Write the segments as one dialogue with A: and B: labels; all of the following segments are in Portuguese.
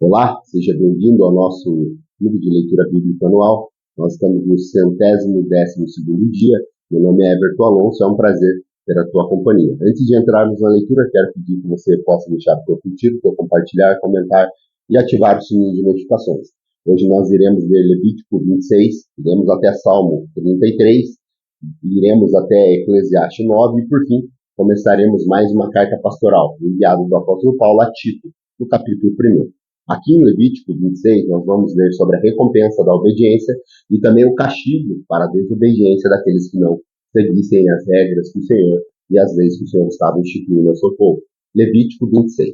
A: Olá, seja bem-vindo ao nosso clube de leitura bíblica anual. Nós estamos no 112º dia. Meu nome é Everton Alonso, é um prazer ter a tua companhia. Antes de entrarmos na leitura, quero pedir que você possa deixar o teu curtir, o teu compartilhar, comentar e ativar o sininho de notificações. Hoje nós iremos ler Levítico 26, iremos até Salmo 33, iremos até Eclesiastes 9 e, por fim, começaremos mais uma carta pastoral enviada do apóstolo Paulo a Tito, no capítulo 1. Aqui em Levítico 26, nós vamos ler sobre a recompensa da obediência e também o castigo para a desobediência daqueles que não seguissem as regras que o Senhor e as leis que o Senhor estava instituindo ao seu povo. Levítico 26.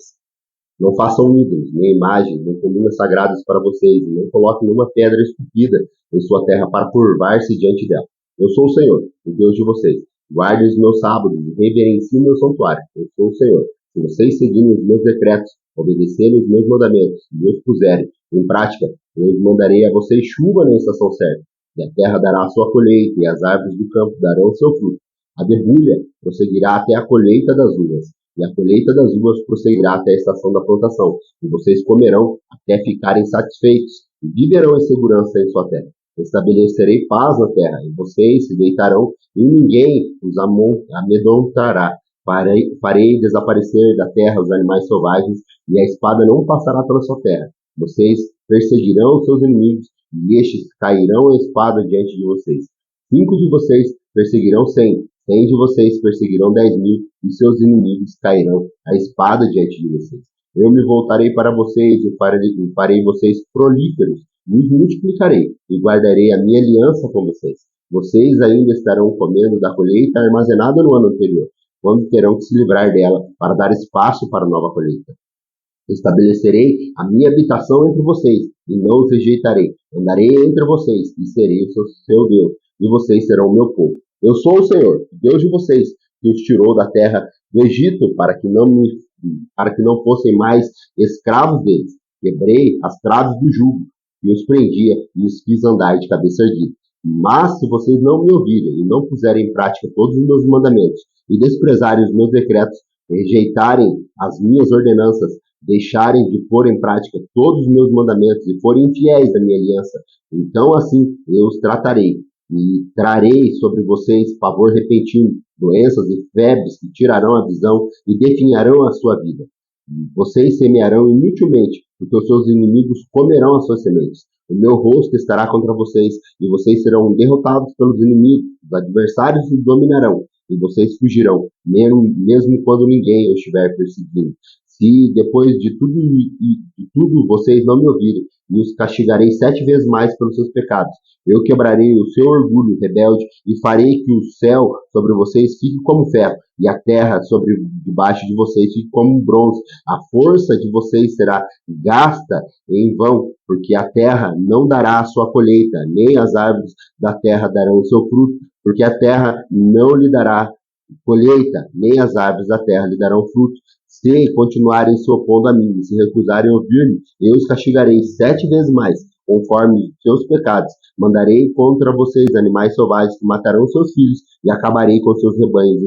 A: Não façam ídolos, nem imagens, nem colunas sagradas para vocês, e não coloquem nenhuma pedra esculpida em sua terra para curvar-se diante dela. Eu sou o Senhor, o Deus de vocês. Guardem os meus sábados e reverenciem o meu santuário. Eu sou o Senhor. Se vocês seguirem os meus decretos, obedecerem os meus mandamentos e os puserem em prática, eu mandarei a vocês chuva na estação certa, e a terra dará a sua colheita, e as árvores do campo darão o seu fruto. A debulha prosseguirá até a colheita das uvas, e a colheita das uvas prosseguirá até a estação da plantação, e vocês comerão até ficarem satisfeitos, e viverão em segurança em sua terra. Estabelecerei paz na terra, e vocês se deitarão, e ninguém os amedrontará. Farei desaparecer da terra os animais selvagens, e a espada não passará pela sua terra. Vocês perseguirão os seus inimigos, e estes cairão a espada diante de vocês. 5 de vocês perseguirão 100 de vocês perseguirão 10.000, e seus inimigos cairão a espada diante de vocês. Eu me voltarei para vocês, e farei vocês prolíferos, e os multiplicarei, e guardarei a minha aliança com vocês. Vocês ainda estarão comendo da colheita armazenada no ano anterior, quando terão que se livrar dela para dar espaço para a nova colheita. Estabelecerei a minha habitação entre vocês, e não os rejeitarei. Andarei entre vocês, e serei o seu Deus, e vocês serão o meu povo. Eu sou o Senhor, Deus de vocês, que os tirou da terra do Egito para que não fossem mais escravos deles. Quebrei as traves do jugo, e os prendia, e os fiz andar de cabeça erguida. Mas se vocês não me ouvirem e não puserem em prática todos os meus mandamentos, e desprezarem os meus decretos, rejeitarem as minhas ordenanças, deixarem de pôr em prática todos os meus mandamentos e forem infiéis à minha aliança, então assim eu os tratarei, e trarei sobre vocês pavor repentino, doenças e febres que tirarão a visão e definharão a sua vida. Vocês semearão inutilmente, porque os seus inimigos comerão as suas sementes. O meu rosto estará contra vocês, e vocês serão derrotados pelos inimigos, os adversários os dominarão, e vocês fugirão, mesmo quando ninguém os estiver perseguindo. Se depois de tudo vocês não me ouvirem, e os castigarei 7 vezes mais pelos seus pecados. Eu quebrarei o seu orgulho rebelde e farei que o céu sobre vocês fique como ferro, e a terra sobre debaixo de vocês fique como bronze. A força de vocês será gasta em vão, porque a terra não dará a sua colheita, nem as árvores da terra darão o seu fruto, porque a terra não lhe dará colheita, nem as árvores da terra lhe darão fruto. Se continuarem se opondo a mim e se recusarem a ouvir-me, eu os castigarei 7 vezes mais, conforme seus pecados. Mandarei contra vocês animais selvagens que matarão seus filhos, e acabarei com seus rebanhos, e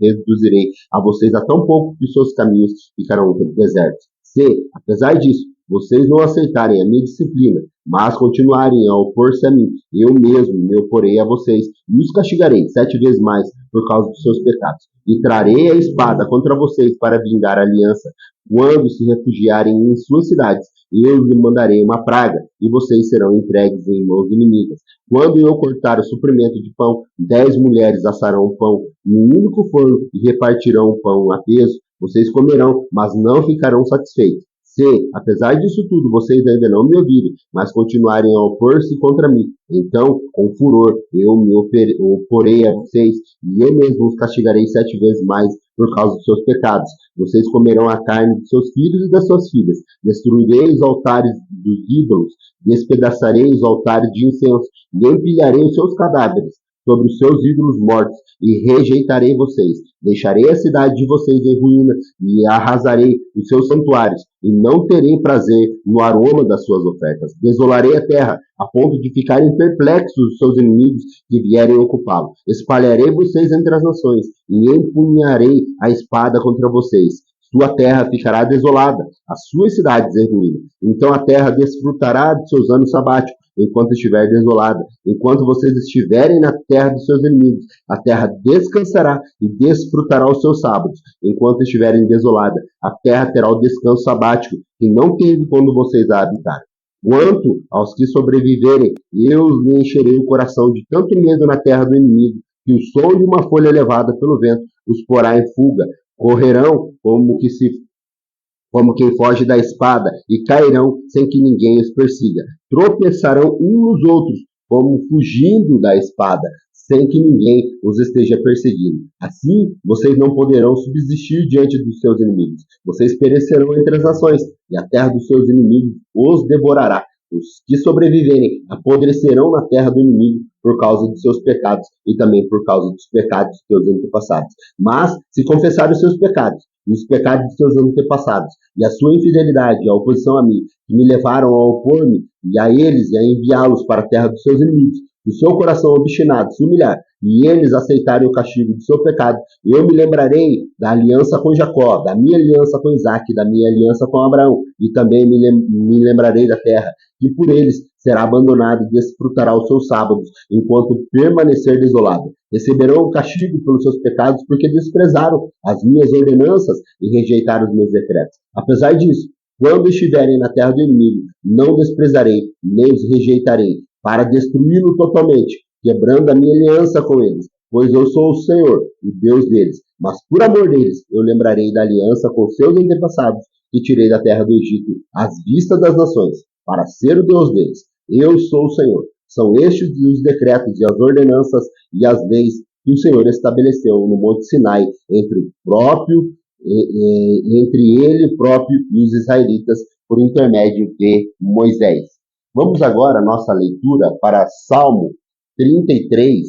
A: reduzirei a vocês a tão pouco que os seus caminhos ficarão desertos. Se, apesar disso, vocês não aceitarem a minha disciplina, mas continuarem a opor-se a mim, eu mesmo me oporei a vocês, e os castigarei 7 vezes mais por causa dos seus pecados. E trarei a espada contra vocês para vingar a aliança, quando se refugiarem em suas cidades. Eu lhe mandarei uma praga, e vocês serão entregues em mãos inimigas. Quando eu cortar o suprimento de pão, 10 mulheres assarão o pão em um único forno e repartirão o pão a peso. Vocês comerão, mas não ficarão satisfeitos. Se, apesar disso tudo, vocês ainda não me ouvirem, mas continuarem a opor-se contra mim, então, com furor, eu me oporei a vocês, e eu mesmo os castigarei 7 vezes mais por causa dos seus pecados. Vocês comerão a carne de seus filhos e das suas filhas. Destruirei os altares dos ídolos, despedaçarei os altares de incenso, e empilharei os seus cadáveres sobre os seus ídolos mortos, e rejeitarei vocês. Deixarei a cidade de vocês em ruína, e arrasarei os seus santuários, e não terei prazer no aroma das suas ofertas. Desolarei a terra, a ponto de ficarem perplexos os seus inimigos que vierem ocupá-lo. Espalharei vocês entre as nações, e empunharei a espada contra vocês. Sua terra ficará desolada, as suas cidades em ruína, Então a terra desfrutará de seus anos sabáticos, enquanto estiver desolada. Enquanto vocês estiverem na terra dos seus inimigos, a terra descansará e desfrutará os seus sábados. Enquanto estiverem desolada, a terra terá o descanso sabático, que não teve quando vocês a habitaram. Quanto aos que sobreviverem, eu lhe encherei o coração de tanto medo na terra do inimigo, que o som de uma folha levada pelo vento os porá em fuga. Correrão como quem foge da espada, e cairão sem que ninguém os persiga. Tropeçarão uns nos outros, como fugindo da espada, sem que ninguém os esteja perseguindo. Assim, vocês não poderão subsistir diante dos seus inimigos. Vocês perecerão entre as nações, e a terra dos seus inimigos os devorará. Os que sobreviverem apodrecerão na terra do inimigo por causa dos seus pecados e também por causa dos pecados dos seus antepassados. Mas, se confessarem os seus pecados e os pecados dos seus antepassados, e a sua infidelidade e a oposição a mim, que me levaram a opor-me e a eles e a enviá-los para a terra dos seus inimigos, se o seu coração obstinado se humilhar e eles aceitarem o castigo do seu pecado, eu me lembrarei da aliança com Jacó, da minha aliança com Isaac, da minha aliança com Abraão, e também me lembrarei da terra, que por eles será abandonada e desfrutará os seus sábados, enquanto permanecer desolado. Receberão o castigo pelos seus pecados, porque desprezaram as minhas ordenanças e rejeitaram os meus decretos. Apesar disso, quando estiverem na terra do inimigo, não desprezarei, nem os rejeitarei, para destruí-lo totalmente, quebrando a minha aliança com eles, pois eu sou o Senhor, o Deus deles. Mas por amor deles, eu lembrarei da aliança com seus antepassados, que tirei da terra do Egito, às vistas das nações, para ser o Deus deles. Eu sou o Senhor. São estes os decretos e as ordenanças e as leis que o Senhor estabeleceu no Monte Sinai entre ele próprio e os israelitas por intermédio de Moisés. Vamos agora à nossa leitura para Salmo 33.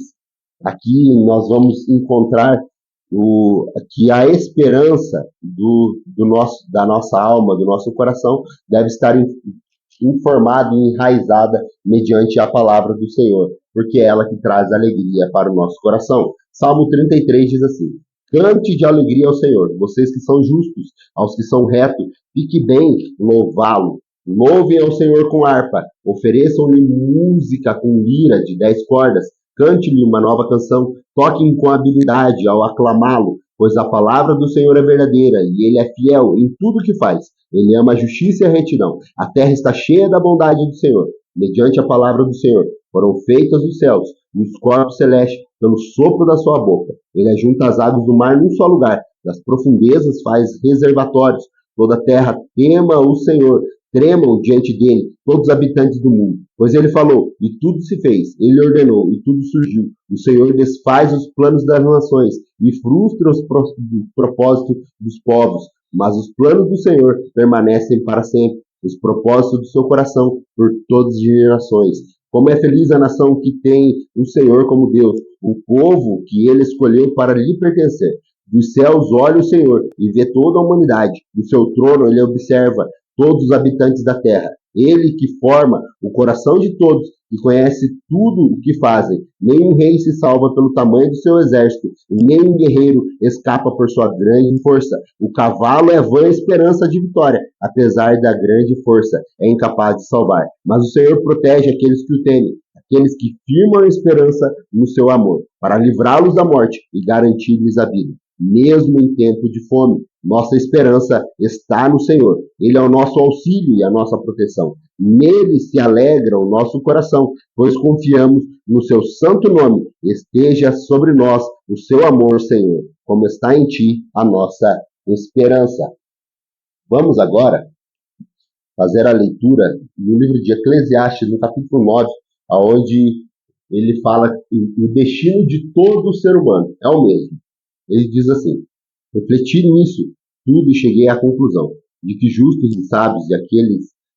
A: Aqui nós vamos encontrar que a esperança da nossa alma, do nosso coração, deve estar informada e enraizada mediante a palavra do Senhor, porque é ela que traz alegria para o nosso coração. Salmo 33 diz assim: cante de alegria ao Senhor, vocês que são justos, aos que são retos, fique bem louvá-lo. Louvem ao Senhor com harpa, ofereçam-lhe música com lira de 10 cordas, cante-lhe uma nova canção, toquem com habilidade ao aclamá-lo, pois a palavra do Senhor é verdadeira e ele é fiel em tudo que faz. Ele ama a justiça e a retidão. A terra está cheia da bondade do Senhor. Mediante a palavra do Senhor foram feitos os céus e os corpos celestes pelo sopro da sua boca. Ele ajunta as águas do mar num só lugar. Das profundezas faz reservatórios. Toda a terra tema o Senhor. Tremam diante dele todos os habitantes do mundo. Pois ele falou, e tudo se fez. Ele ordenou, e tudo surgiu. O Senhor desfaz os planos das nações e frustra os propósitos dos povos. Mas os planos do Senhor permanecem para sempre, os propósitos do seu coração por todas as gerações. Como é feliz a nação que tem o Senhor como Deus, o povo que ele escolheu para lhe pertencer. Dos céus olha o Senhor e vê toda a humanidade. Do seu trono ele observa todos os habitantes da terra. Ele que forma o coração de todos e conhece tudo o que fazem. Nenhum rei se salva pelo tamanho do seu exército, e nenhum guerreiro escapa por sua grande força. O cavalo é vã esperança de vitória, apesar da grande força, é incapaz de salvar. Mas o Senhor protege aqueles que o temem, aqueles que firmam a esperança no seu amor, para livrá-los da morte e garantir-lhes a vida. Mesmo em tempo de fome, nossa esperança está no Senhor. Ele é o nosso auxílio e a nossa proteção. Nele se alegra o nosso coração, pois confiamos no seu santo nome. Esteja sobre nós o seu amor, Senhor, como está em ti a nossa esperança. Vamos agora fazer a leitura no livro de Eclesiastes, no capítulo 9, onde ele fala que o destino de todo ser humano é o mesmo. Ele diz assim: refleti nisso tudo e cheguei à conclusão de que justos e sábios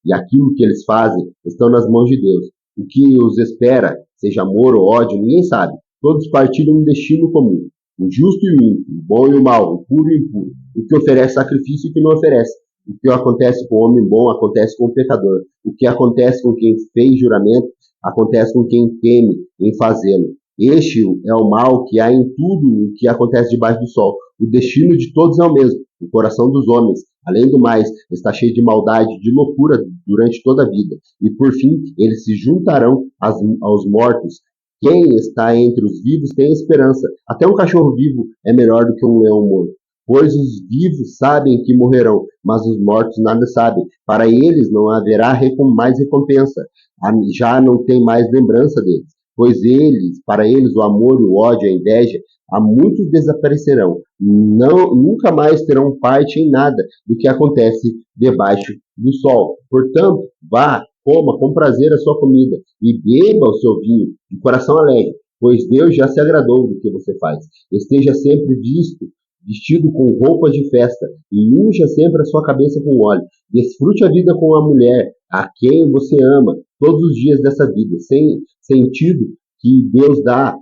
A: e aquilo que eles fazem estão nas mãos de Deus. O que os espera, seja amor ou ódio, ninguém sabe. Todos partilham um destino comum. O justo e o ímpio, o bom e o mau, o puro e o impuro. O que oferece sacrifício e o que não oferece. O que acontece com o homem bom acontece com o pecador. O que acontece com quem fez juramento acontece com quem teme em fazê-lo. Este é o mal que há em tudo o que acontece debaixo do sol. O destino de todos é o mesmo, o coração dos homens. Além do mais, está cheio de maldade, de loucura durante toda a vida. E por fim, eles se juntarão aos mortos. Quem está entre os vivos tem esperança. Até um cachorro vivo é melhor do que um leão morto. Pois os vivos sabem que morrerão, mas os mortos nada sabem. Para eles não haverá mais recompensa. Já não tem mais lembrança deles. Pois para eles, o amor, o ódio, a inveja, há muitos desaparecerão. Não, nunca mais terão parte em nada do que acontece debaixo do sol. Portanto, vá, coma com prazer a sua comida e beba o seu vinho de coração alegre, pois Deus já se agradou do que você faz. Esteja sempre vestido com roupas de festa e unja sempre a sua cabeça com óleo. Desfrute a vida com a mulher a quem você ama todos os dias dessa vida, sem sentido que Deus dá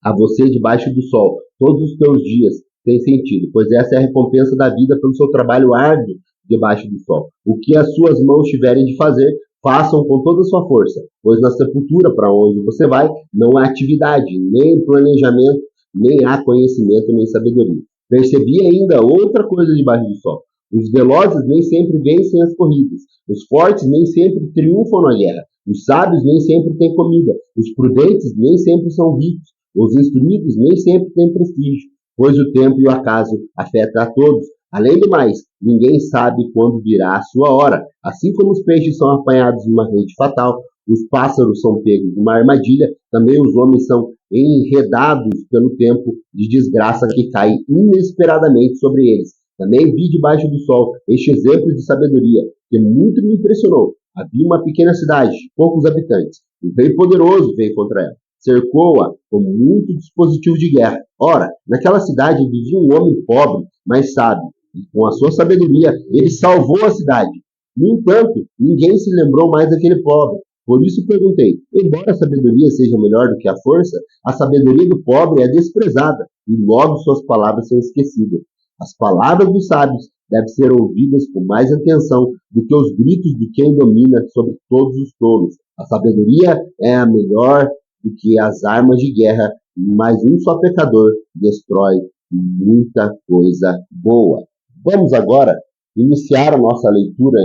A: a você debaixo do sol. Todos os teus dias têm sentido, pois essa é a recompensa da vida pelo seu trabalho árduo debaixo do sol. O que as suas mãos tiverem de fazer, façam com toda a sua força, pois na sepultura para onde você vai, não há atividade, nem planejamento, nem há conhecimento, nem sabedoria. Percebi ainda outra coisa debaixo do sol. Os velozes nem sempre vencem as corridas, os fortes nem sempre triunfam na guerra, os sábios nem sempre têm comida, os prudentes nem sempre são ricos, os instruídos nem sempre têm prestígio, pois o tempo e o acaso afetam a todos. Além do mais, ninguém sabe quando virá a sua hora. Assim como os peixes são apanhados numa rede fatal, os pássaros são pegos numa armadilha, também os homens são enredados pelo tempo de desgraça que cai inesperadamente sobre eles. Também vi debaixo do sol este exemplo de sabedoria, que muito me impressionou. Havia uma pequena cidade, de poucos habitantes. Um rei poderoso veio contra ela. Cercou-a com muito dispositivo de guerra. Ora, naquela cidade vivia um homem pobre, mas sábio. E com a sua sabedoria, ele salvou a cidade. No entanto, ninguém se lembrou mais daquele pobre. Por isso perguntei, embora a sabedoria seja melhor do que a força, a sabedoria do pobre é desprezada, e logo suas palavras são esquecidas. As palavras dos sábios devem ser ouvidas com mais atenção do que os gritos de quem domina sobre todos os tolos. A sabedoria é a melhor do que as armas de guerra, mas um só pecador destrói muita coisa boa. Vamos agora iniciar a nossa leitura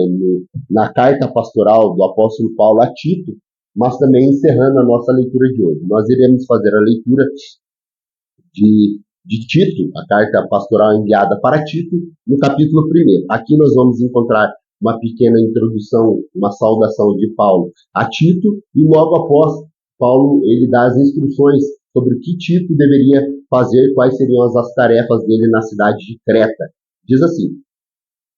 A: na carta pastoral do apóstolo Paulo a Tito, mas também encerrando a nossa leitura de hoje. Nós iremos fazer a leitura de Tito, a carta pastoral enviada para Tito, no capítulo 1. Aqui nós vamos encontrar uma pequena introdução, uma saudação de Paulo a Tito, e logo após, Paulo ele dá as instruções sobre o que Tito deveria fazer, quais seriam as tarefas dele na cidade de Creta. Diz assim: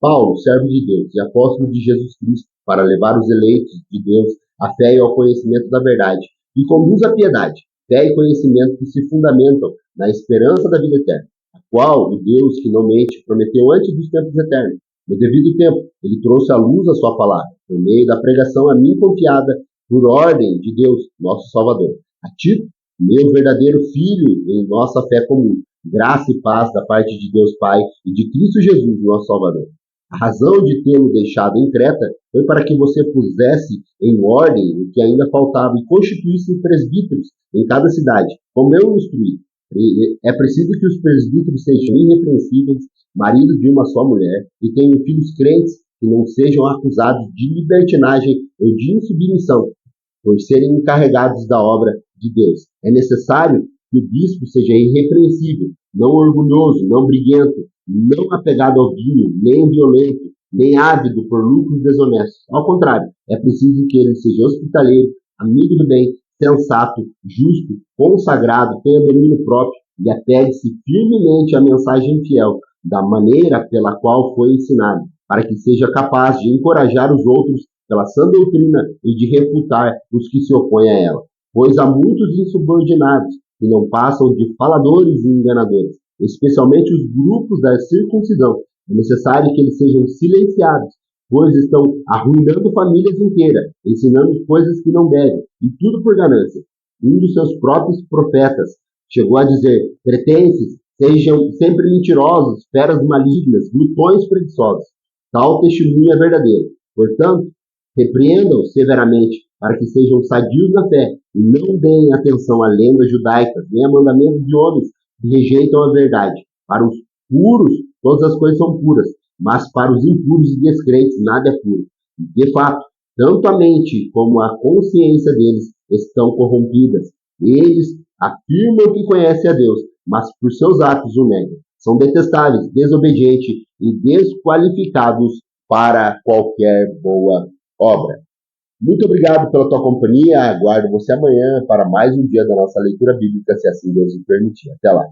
A: Paulo, servo de Deus e apóstolo de Jesus Cristo, para levar os eleitos de Deus à fé e ao conhecimento da verdade, e conduz à piedade, fé e conhecimento que se fundamentam na esperança da vida eterna, a qual o Deus que não mente prometeu antes dos tempos eternos. No devido tempo, ele trouxe à luz a sua palavra, por meio da pregação a mim confiada, por ordem de Deus, nosso Salvador. A Tito, meu verdadeiro filho em nossa fé comum, graça e paz da parte de Deus Pai e de Cristo Jesus, nosso Salvador. A razão de tê-lo deixado em Creta foi para que você pusesse em ordem o que ainda faltava e constituísse presbíteros em cada cidade, como eu instruí. É preciso que os presbíteros sejam irrepreensíveis, maridos de uma só mulher, e tenham filhos crentes que não sejam acusados de libertinagem ou de insubmissão, por serem encarregados da obra de Deus. É necessário que o bispo seja irrepreensível, não orgulhoso, não briguento, não apegado ao vinho, nem violento, nem ávido por lucros desonestos. Ao contrário, é preciso que ele seja hospitaleiro, amigo do bem, sensato, justo, consagrado, tenha domínio próprio e apegue-se firmemente à mensagem fiel, da maneira pela qual foi ensinado, para que seja capaz de encorajar os outros pela sã doutrina e de refutar os que se opõem a ela. Pois há muitos insubordinados que não passam de faladores e enganadores, especialmente os grupos da circuncisão. É necessário que eles sejam silenciados, pois estão arruinando famílias inteiras, ensinando coisas que não devem, e tudo por ganância. Um dos seus próprios profetas chegou a dizer: cretenses, sejam sempre mentirosos, feras malignas, glutões preguiçosos. Tal testemunho é verdadeiro. Portanto, repreendam severamente para que sejam sadios na fé e não deem atenção a lendas judaicas, nem a mandamentos de homens que rejeitam a verdade. Para os puros, todas as coisas são puras, mas para os impuros e descrentes, nada é puro. De fato, tanto a mente como a consciência deles estão corrompidas. Eles afirmam que conhecem a Deus, mas por seus atos o negam. São detestáveis, desobedientes e desqualificados para qualquer boa obra. Muito obrigado pela tua companhia. Aguardo você amanhã para mais um dia da nossa leitura bíblica, se assim Deus nos permitir. Até lá.